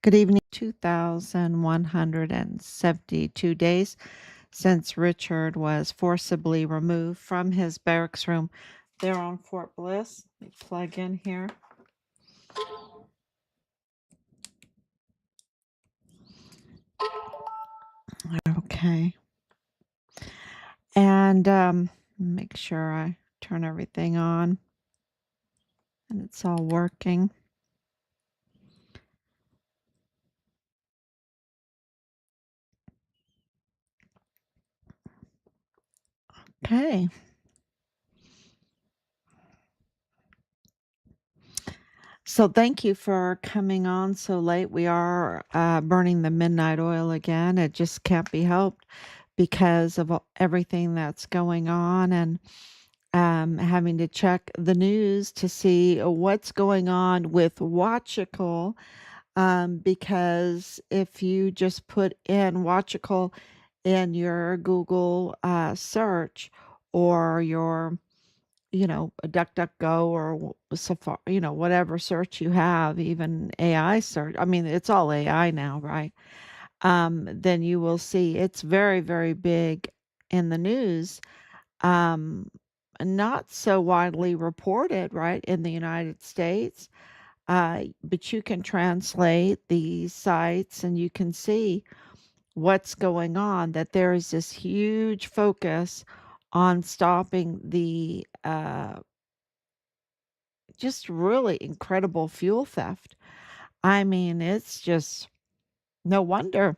Good evening. 2,172 days since Richard was forcibly removed from his barracks room there on Fort Bliss. Let me plug in here. Okay. And make sure I turn everything on and it's all working. Okay. So thank you for coming on so late. We are burning the midnight oil again. It just can't be helped because of everything that's going on, and having to check the news to see what's going on with Huachichol. Because if you just put in Huachichol in your Google search, or your a DuckDuckGo or Safari, whatever search you have, even AI search. I mean, it's all AI now, right? Then you will see it's very, very big in the news. Um, Not so widely reported, right, in the United States. But you can translate these sites and you can see what's going on, that there is this huge focus on stopping the just really incredible fuel theft. I mean, it's just no wonder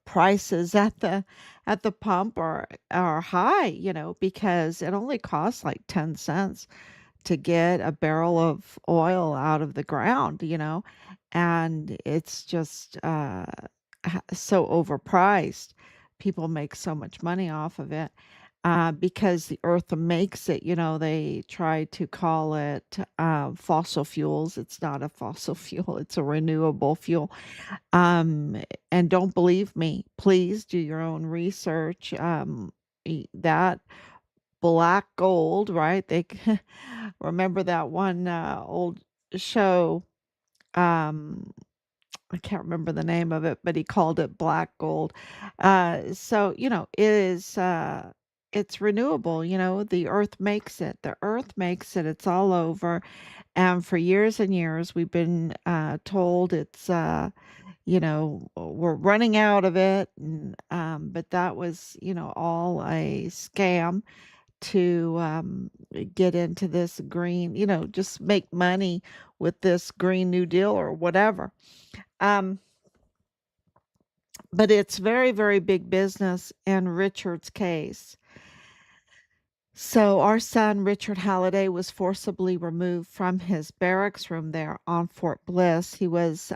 prices at the pump are high, because it only costs like 10 cents to get a barrel of oil out of the ground, and it's just so overpriced. People make so much money off of it. Because the earth makes it, they try to call it fossil fuels. It's not a fossil fuel, it's a renewable fuel. Um, and don't believe me, please do your own research. That black gold, right? Remember that one old show. Um, I can't remember the name of it, but he called it black gold. So, it's renewable, the earth makes it. The earth makes it. It's all over. And for years and years, we've been told we're running out of it. But that was, all a scam to get into this green, just make money with this Green New Deal or whatever. Um, but it's very, very big business in Richard's case. So, our son, Richard Halliday, was forcibly removed from his barracks room there on Fort Bliss. He was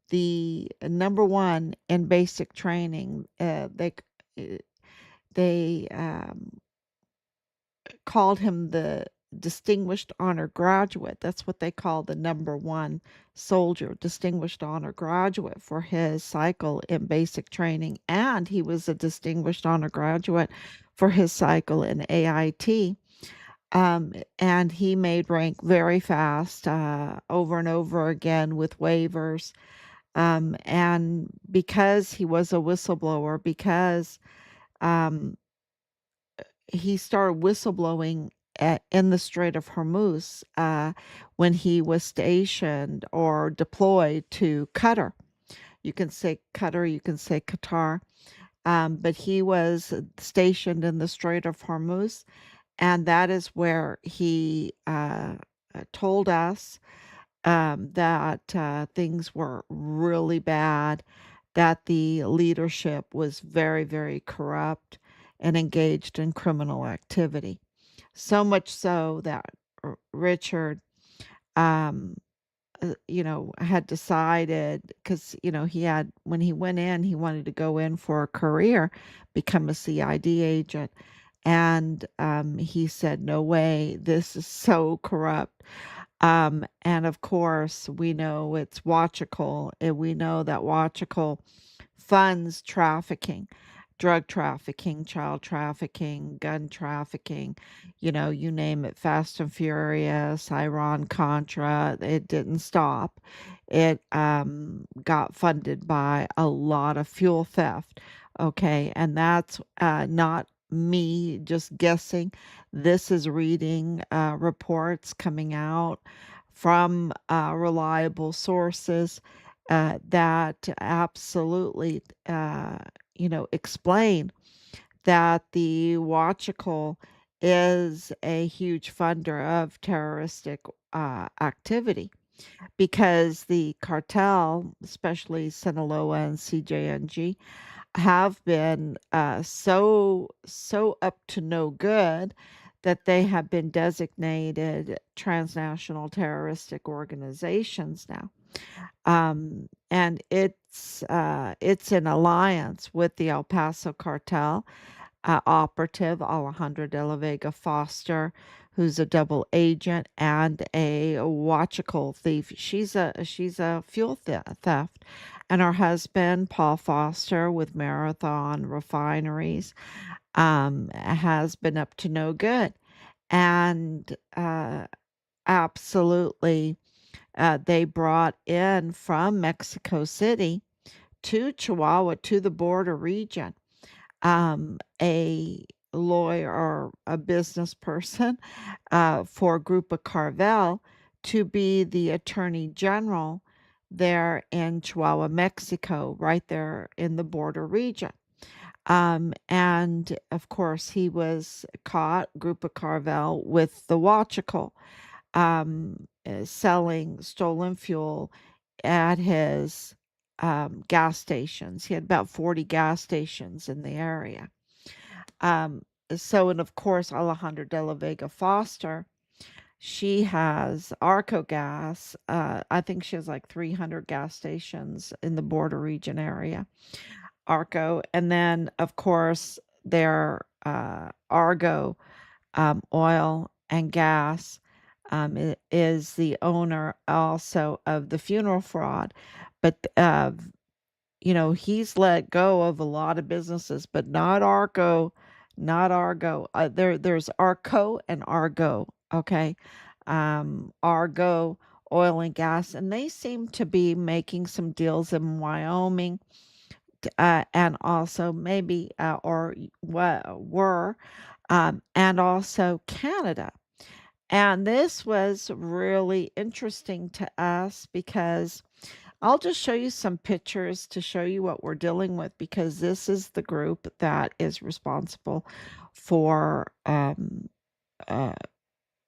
the number one in basic training. Uh, they called him the Distinguished Honor Graduate. That's what they call the number one soldier, Distinguished Honor Graduate, for his cycle in basic training. And he was a Distinguished Honor Graduate for his cycle in AIT. And he made rank very fast, over and over again with waivers. And because he was a whistleblower, because um, he started whistleblowing in the Strait of Hormuz, when he was stationed or deployed to Qatar. You can say Qatar, you can say Qatar, but he was stationed in the Strait of Hormuz, and that is where he told us that things were really bad, that the leadership was very, very corrupt and engaged in criminal activity. So much so that Richard, um, had decided, because, he had, when he went in, he wanted to go in for a career, become a CID agent. And he said, no way, this is so corrupt. And of course, we know it's Huachicol, and we know that Huachicol funds trafficking. drug trafficking, child trafficking, gun trafficking, you name it, Fast and Furious, Iran Contra, it didn't stop. It got funded by a lot of fuel theft. Okay, and that's not me just guessing. This is reading reports coming out from reliable sources that absolutely, explain that the Huachicol is a huge funder of terroristic activity because the cartel, especially Sinaloa and CJNG, have been so up to no good that they have been designated transnational terroristic organizations now. And it's an alliance with the El Paso cartel operative Alejandra de la Vega Foster, who's a double agent and a watchical thief. She's a fuel theft, and her husband Paul Foster with Marathon Refineries has been up to no good, and absolutely they brought in from Mexico City to Chihuahua to the border region a lawyer or a business person for Grupo Carvel to be the attorney general there in Chihuahua, Mexico, right there in the border region. And of course, he was caught, Grupo Carvel, with the Huachical, selling stolen fuel at his gas stations. He had about 40 gas stations in the area. Um, and of course, Alejandra de la Vega Foster, she has Arco Gas. I think she has like 300 gas stations in the border region area. Arco. And then, of course, their Argo oil and gas is the owner also of the funeral fraud. But he's let go of a lot of businesses, but not Arco, not Argo. There's Arco and Argo, okay? Argo oil and gas, and they seem to be making some deals in Wyoming, and also maybe were, and also Canada. And this was really interesting to us because I'll just show you some pictures to show you what we're dealing with, because this is the group that is responsible for uh,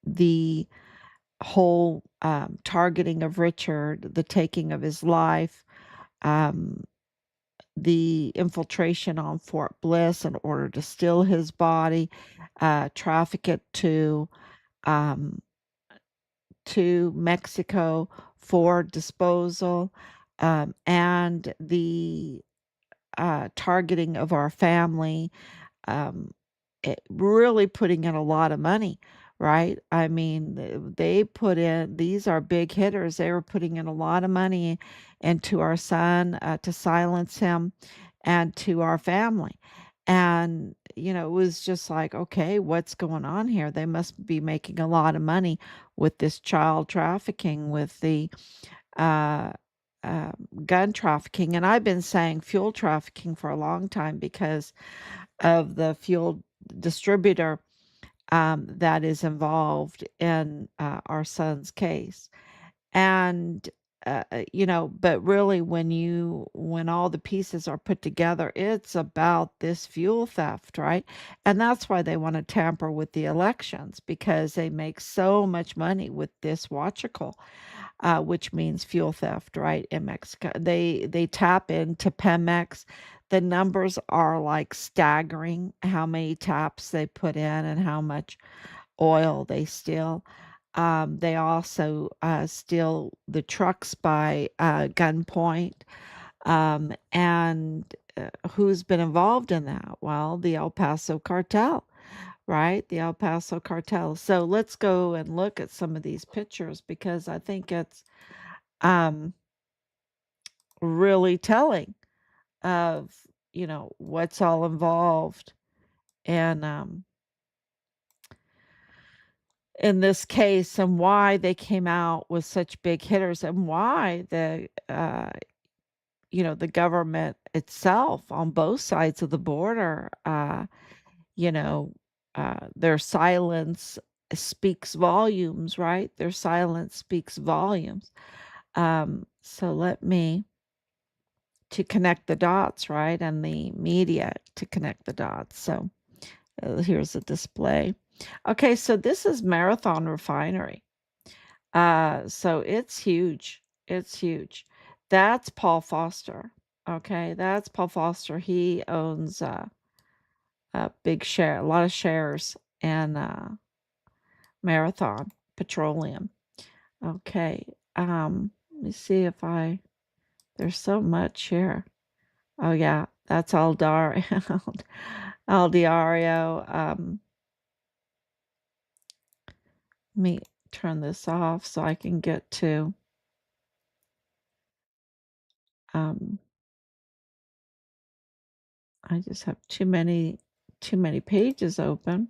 the whole targeting of Richard, the taking of his life, um, the infiltration on Fort Bliss in order to steal his body, traffic it um, to Mexico for disposal, and the targeting of our family, um, really putting in a lot of money, right? I mean, they put in, these are big hitters. They were putting in a lot of money into our son to silence him and to our family. And, it was just like, okay, what's going on here? They must be making a lot of money with this child trafficking, with the uh, uh, gun trafficking. And I've been saying fuel trafficking for a long time because of the fuel distributor that is involved in our son's case. And but really, when all the pieces are put together, it's about this fuel theft, right? And that's why they want to tamper with the elections, because they make so much money with this watchical, which means fuel theft, right? In Mexico, they tap into Pemex. The numbers are like staggering, how many taps they put in and how much oil they steal. They also steal the trucks by gunpoint. And who's been involved in that? Well, the El Paso cartel, right? The El Paso cartel. So let's go and look at some of these pictures, because I think it's um, really telling of what's all involved and in this case and why they came out with such big hitters and why the government itself on both sides of the border, you know, their silence speaks volumes, right? Their silence speaks volumes. So let me to connect the dots, right? And the media to connect the dots. So here's a display. Okay, so this is Marathon Refinery. So it's huge. It's huge. That's Paul Foster. Okay, that's Paul Foster. He owns a big share, a lot of shares in Marathon Petroleum. Okay, let me see if there's so much here. Oh yeah, that's Aldario. Aldiario. Let me turn this off so I can get to um I just have too many pages open.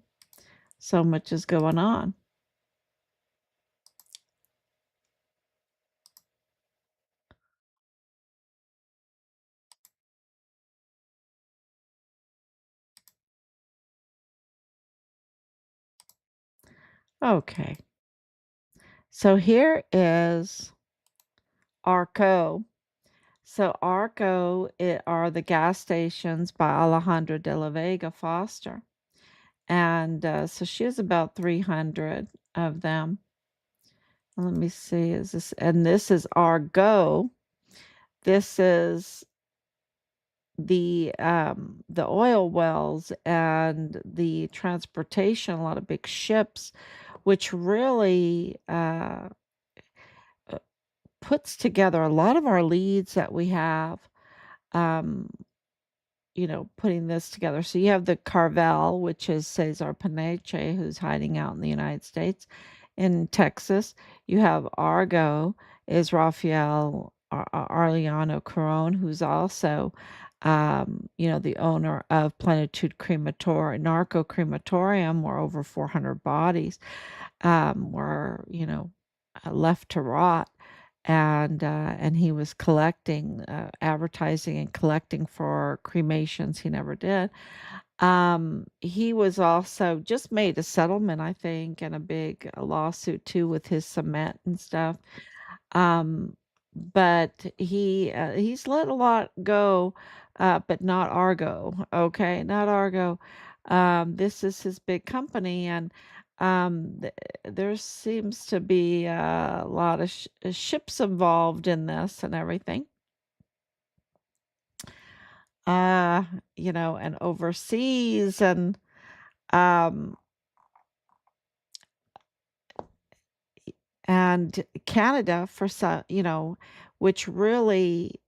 So much is going on. Okay. So here is Arco. So Arco are the gas stations by Alejandra de la Vega Foster. And so she has about 300 of them. Let me see. This is Argo. This is the oil wells and the transportation, a lot of big ships, which really puts together a lot of our leads that we have. Um, putting this together. So you have the Carvel, which is Cesar Paneche, who's hiding out in the United States. In Texas, you have Argo, is Rafael Arellano Caron, who's also, the owner of Plenitud narco-crematorium, where over 400 bodies were, left to rot and he was collecting advertising and collecting for cremations he never did. He was also just made a settlement, I think, and a big lawsuit too with his cement and stuff. um but he's let a lot go, but not Argo. Okay, not Argo. This is his big company, and there seems to be a lot of ships involved in this and everything. uh and overseas um and Canada for some, which really,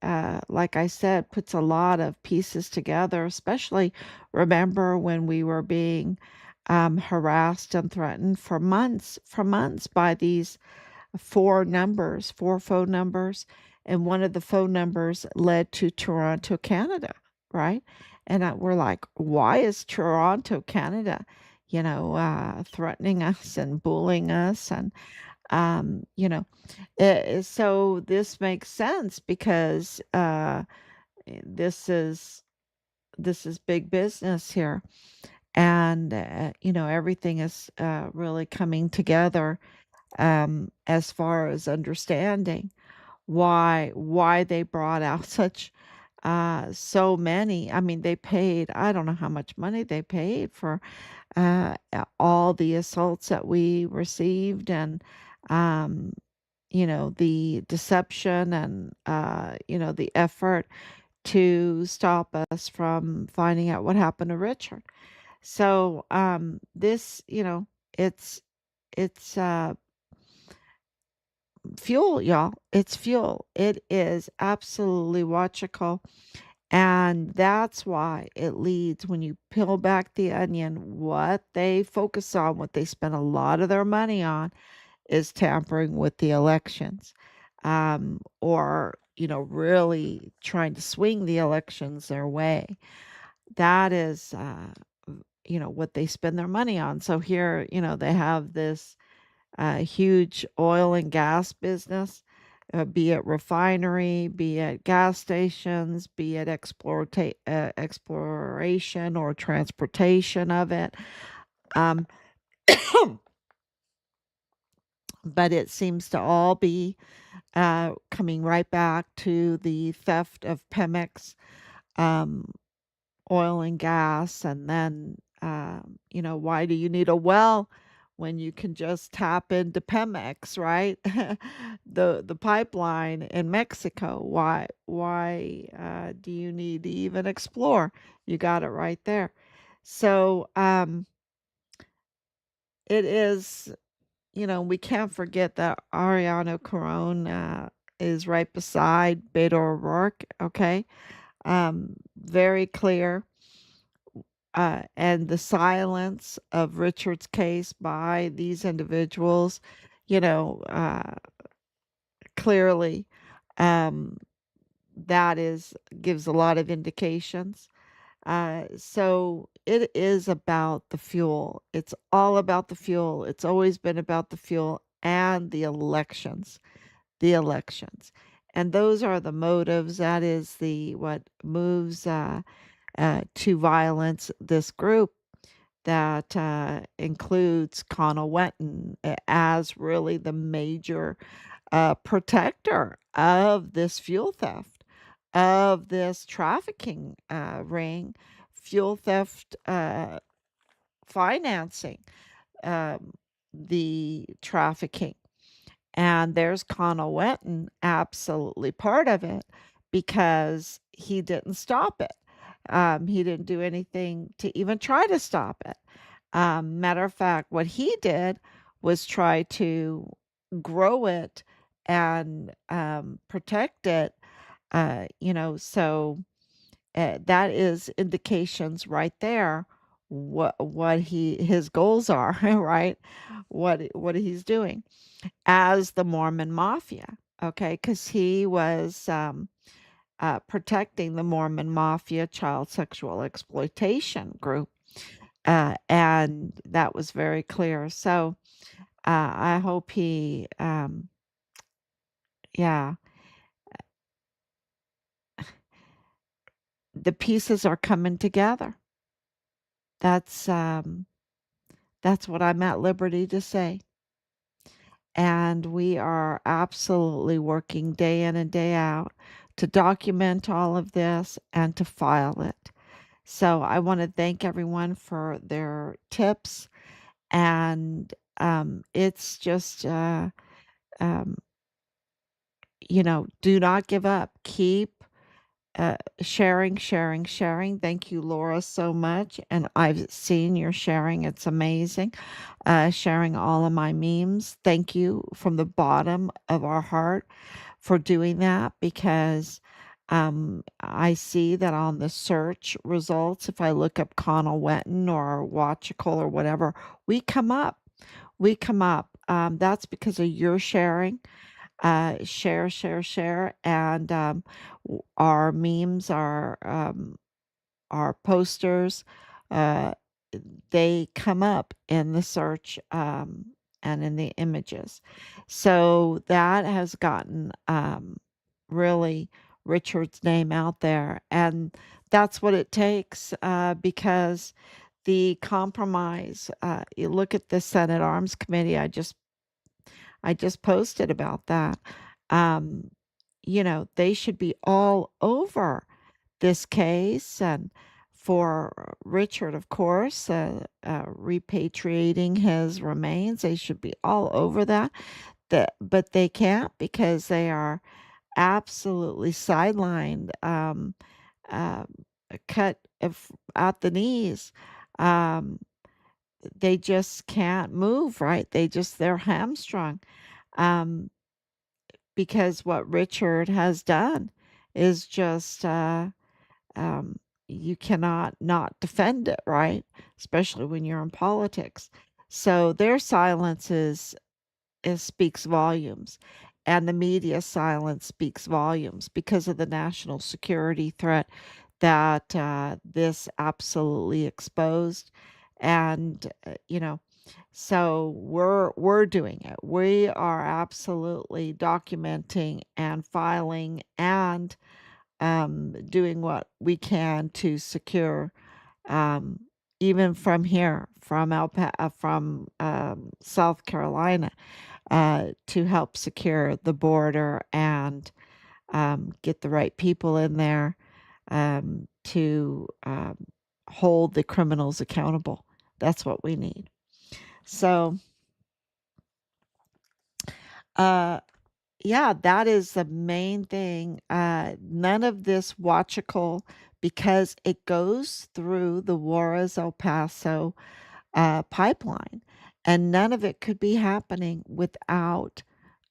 like I said, puts a lot of pieces together. Especially remember when we were being harassed and threatened for months by these four phone numbers, and one of the phone numbers led to Toronto, Canada, right? And we're like, why is Toronto, Canada, threatening us and bullying us and um, you know, so this makes sense because this is big business here, and everything is really coming together as far as understanding why they brought out such so many. I mean, they paid, I don't know how much money they paid for all the assaults that we received, and um, the deception and the effort to stop us from finding out what happened to Richard. So this, it's fuel, y'all. It's fuel. It is absolutely watchical. And that's why it leads, when you peel back the onion, what they focus on, what they spend a lot of their money on, is tampering with the elections. or, really trying to swing the elections their way. That is, what they spend their money on. So here, they have this huge oil and gas business, be it refinery, be it gas stations, be it exploration or transportation of it. Um, but it seems to all be coming right back to the theft of Pemex um, oil and gas. And then, why do you need a well when you can just tap into Pemex, right? The pipeline in Mexico. Why do you need to even explore? You got it right there. So it is, we can't forget that Ariana Corone is right beside Beto O'Rourke. Okay, very clear. And the silence of Richard's case by these individuals, you know, uh, clearly, um, that is gives a lot of indications. So it is about the fuel. It's all about the fuel. It's always been about the fuel and the elections, the elections. And those are the motives. That is the what moves to violence this group that includes Conal Whetten as really the major protector of this fuel theft, of this trafficking ring, fuel theft financing um, the trafficking. And there's Conal Whetten, absolutely part of it, because he didn't stop it. He didn't do anything to even try to stop it. Matter of fact, what he did was try to grow it and protect it. So that is indications right there what his goals are, right? What he's doing as the Mormon Mafia, okay? Because he was protecting the Mormon Mafia child sexual exploitation group. And that was very clear. So I hope yeah, the pieces are coming together. That's um, that's what I'm at liberty to say. And we are absolutely working day in and day out to document all of this and to file it. So I want to thank everyone for their tips. And it's just, um, do not give up. Keep sharing, sharing, sharing. Thank you, Laura, so much. And I've seen your sharing, it's amazing. Sharing all of my memes. Thank you from the bottom of our heart for doing that, because I see that on the search results, if I look up Conal Whetten or Huachicol or whatever, we come up. We come up. That's because of your sharing. Share, share, share. And our memes, our posters, uh, they come up in the search and in the images. So that has gotten really Richard's name out there. And that's what it takes, because the compromise, you look at the Senate Arms Committee, I just posted about that. Um, they should be all over this case, and for Richard, of course, repatriating his remains. They should be all over that. But they can't, because they are absolutely sidelined, um, cut at the knees. Um, they just can't move, right? They're hamstrung. Um, because what Richard has done is just um, you cannot not defend it, right? Especially when you're in politics. So their silence is speaks volumes. and the media silence speaks volumes because of the national security threat that this absolutely exposed. And so we're doing it. We are absolutely documenting and filing and doing what we can to secure, um, even from here, from South Carolina, to help secure the border and get the right people in there to hold the criminals accountable. That's what we need. So, uh, yeah, that is the main thing. None of this watchical, because it goes through the Juarez El Paso pipeline, and none of it could be happening without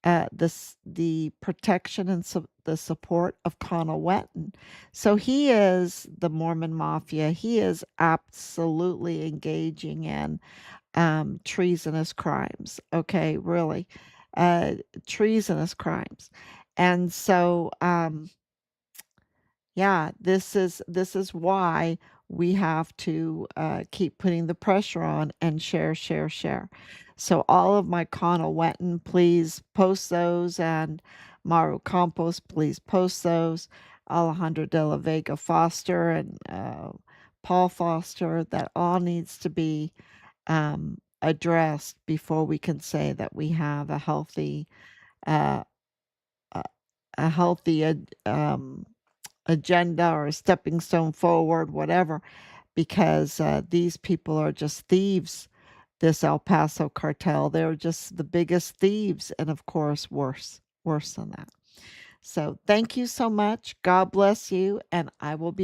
the protection and the support of Conal Whetten. So he is the Mormon Mafia. He is absolutely engaging in treasonous crimes. Okay, really, uh, treasonous crimes. And so, yeah, this is why we have to keep putting the pressure on and share, share, share. So all of my Conal Whetten, please post those, and Maru Campos, please post those. Alejandro de la Vega Foster and Paul Foster, that all needs to be addressed before we can say that we have uh, a, a healthy agenda or a stepping stone forward, whatever, because these people are just thieves. This El Paso cartel, they're just the biggest thieves, and of course, worse than that. So, thank you so much. God bless you, and I will be